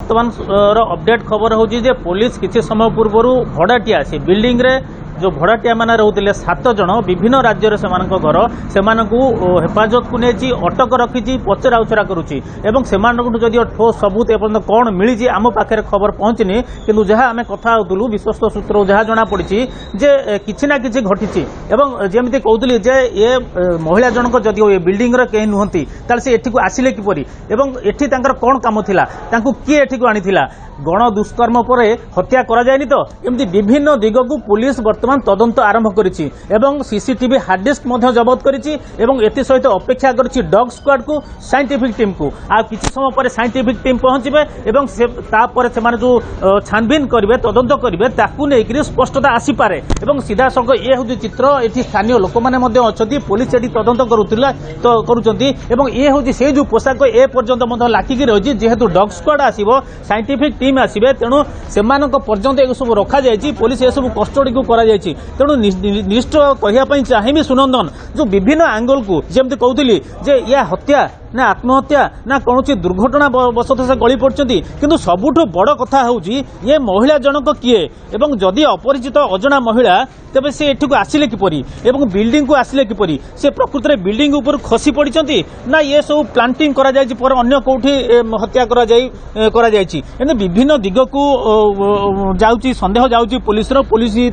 बर्तमान अपडेट खबर हूँ जे पुलिस किसी समय पूर्व भड़ाटिया से बिल्डिंग रे जो भड़ाटिया मैंने रोते 7 जन विभिन्न राज्य से घर से हेफाजत को नहीं अटक रखी पचरा उचरा करुच्ची जदि ठोस सबूत एपर्तंत कौन मिली आम पाखे खबर पहुंचनी किंतु जहाँ आम कथा होलु विश्वस्त सूत्र जहाँ जना पड़ी जे किसी ना कि घटी जमी कहते जे ये महिला जनक जदि ये बिल्डिंग कहीं नुहति से एठी को आसिले किपरि एवं एठी तांकर कौन काम थिला तांकू किए एठी को आनिथिला गण दुष्कर्म पर हत्या करा जायनि तो एमती विभिन्न दिग को पुलिस वर्तमान तदंत आरंभ करिछि एवं सीसीटीवी हार्ड डिस्क मध्य जबत करिछि एवं एति सहित अपेक्षा करिछि डॉग स्क्वाड को साइंटिफिक टीम को आ किछि समय पर साइंटिफिक टीम पहुंचबे एवं तापर से जो छानबीन करिवे तदंत करिवे ताकू नेकरी स्पष्टता आसी पारे एवं सीधा सक ए होदि चित्र एठी स्थानीय लोक माने मध्य अछथि पुलिस एठी तदंत करूतिला तो करूचंती एवं ए होदि से जो पोशाक ए पर्यंत मध्य लाखिकी रहिछि जेहेतु डॉग स्क्वाड आसीबो साइंटिफिक टीम आसीबे तेणु सेमानक पर्यंत ए सब रखा जायछि पुलिस ए सब कस्टडी को करा जायछि तेणु निश्चय कहिया चाहिए सुनंदन जो विभिन्न एंगल को जमती कहती जे या हत्या ना आत्महत्या ना कौन दुर्घटना बसत से गली पड़ती किंतु सबुठ बड़ कथा हूँ ये महिला जनक किए एवं जदि अपरिचित अजना महिला तेबे से एठी को आसिले किपरि एवं बिल्डिंग को आसिले किपरि से प्रकृत में बिल्डिंग ऊपर खसी पड़ती ना ये सब प्लांटिंग करा जायछि पर अन्य कोठी हत्या करा जायछि एने विभिन्न दिग को जाउछि संदेह जाउछि पुलिस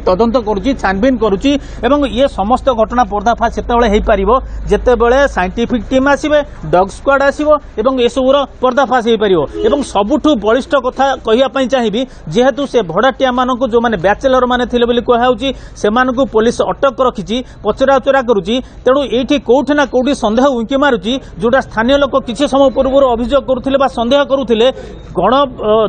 तदंत करुछि छानबीन करुछि एवं ये समस्त घटना पर्दाफाश सेतेबेले हेई पारिबो जेतेबेले साइंटिफिक टीम आसीबे डॉग स्क्वाड आसीबो एवं ए सबुर पर्दाफाश हेई पारिबो एवं सबुठु बलिष्ठ कथा कहिया पई चाहिबी जेहेतु से भड़ाटिया मानकु जो माने बैचलर माने थिले बोली कहा होउछि सेमानकु पुलिस अटक रखिछि पचरा उचरा करुछि तेणु एठी कोठी ना कोठी संदेह उंकी मारुछि जोटा स्थानीय लोक किछि समय पूर्व अभियोग करुथिले बा संदेह करुथिले गण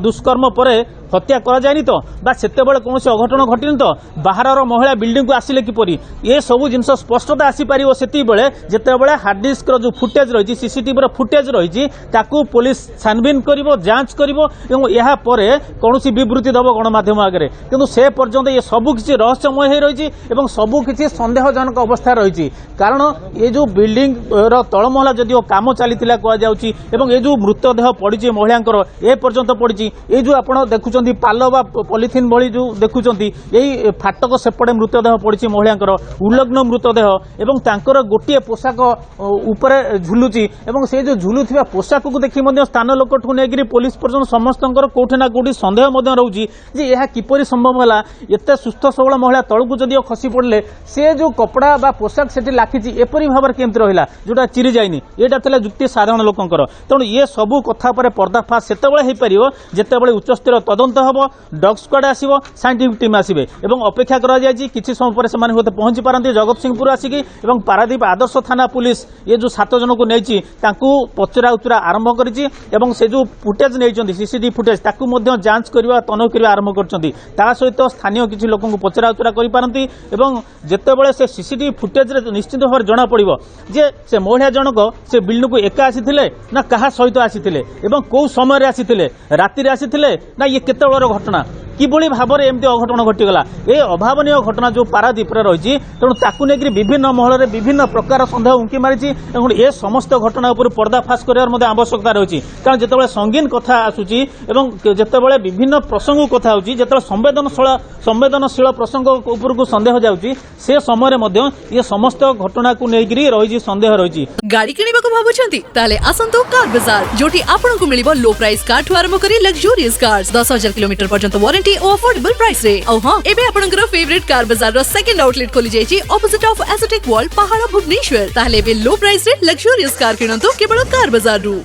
दुष्कर्म परे हत्या करा जायनि तो बा सेतेबेले कोनोसी अघटन घटिनि तो बाहरर महिला बिल्डिंग को आसिले किपरि ये सब जिनस स्पष्टता आसी पारिबो सेति बेले जेतेबेले हार्ड डिस्क रो जो फुटेज रहिछि सीसीटीवी रो फुटेज रहिछि ताकू पुलिस छानबीन करिवो जांच करिवो एवं एहा परे कोनोसी विवृत्ति दबो गणमाध्यम आगरे किंतु से पर्यंत ये सब किछि रहस्यमय हे रहिछि एवं सब किछि संदेहजनक अवस्था रहिछि कारण ये जो बिल्डिंग रो तळमहला जदिओ काम चलीतिला कहा जाउछि एवं ये जो मृतदेह पड़िछि महिलांकर ए पर्यंत पड़िछि ए जो आपण देखु पाल बा पॉलिथिन भली जो देखुंट यही फाटक सेपटे मृतदेह पड़ी महिलांकर उल्लग्न मृतदेह एवं तांकर गोटे पोशाक उपरे झुलुची एवं से जो झुलुथिबा पोशाक को देखि मध्य स्थान लोकठू नेगिरी पुलिस पर्यंत समस्तंकर कोठी ना कोठी संदेह मध्य रहउची जे यह किपरि संभव होला एते सुस्थ सबल महिला तळकु जदिओ खसी पड़ले से जो कपड़ा बा पोशाक सेठी लाखिची एपरि भाबर केमति रहिला जोटा चिरी जाइनी एटा तले जुक्ति साधारण लोकंकर तेणु ये सबु कथा परे पर्दाफाश सेतेबेले हेई परिबो जेतेबेले उच्चस्तर तदंत हम डॉग स्क्वाड आसीबो साइंटिफिक टीम आसीबे एवं अपेक्षा करा जायछि किछि समय पर से होते पहुंची पारंती जगत सिंहपुर आसिकी एवं पारादीप आदर्श थाना पुलिस ये जो 7 जन को नेछि तांकू पचरा उचरा आरंभ करिछि एवं से जो फुटेज नेइछन्ती सीसीटीवी फुटेज ताकू मध्य जांच करबा तनख करबा आरंभ करछन्ती ता सहित स्थानीय किछि लोकन को पचरा उचरा करि पारंती एवं जेतेबेले से सीसीटीवी फुटेज रे निश्चित भाव जना पड़िबो जे से महिला जनक से बिल्डिंग को एका आसीथिले ना कहा सहित आसीथिले एवं को समय रे आसीथिले राति रे आसीथिले ना ये केतेबेलर घटना किभली भाव में एमती अघटन घटीगला ये अभावनीय घटना जो पारादीप रही तेणु ताकू लेकिन विभिन्न महल में विभिन्न प्रकार संदेह उंकी मारी ए समस्त घटना उपर पर्दाफाश कर आवश्यकता रही कारण जिते संगीन कथा आसूची जिते विभिन्न प्रसंग कथा होते संवेदनशील प्रसंग उपरकू संदेह जाऊँगी से समय ये समस्त घटना को लेकर रही संदेह रही गाड़ी किणवाक भावुंट ताले आसंतु कार बाजार जोटी आपनको मिलिबो लो प्राइस कार ठु आरंभ करी लग्जरियस कार्स 10,000 किलोमीटर पर्यंत वारंटी और अफोर्डेबल प्राइस रे औ हां एबे आपनकर फेवरेट कार बाजार रो सेकंड आउटलेट खोली जायछि ऑपोजिट ऑफ एस्थेटिक वर्ल्ड पहाड़ भुवनेश्वर ताले बे लो प्राइस रे लग्जरियस कार किनंतु केवल कार बाजार रु।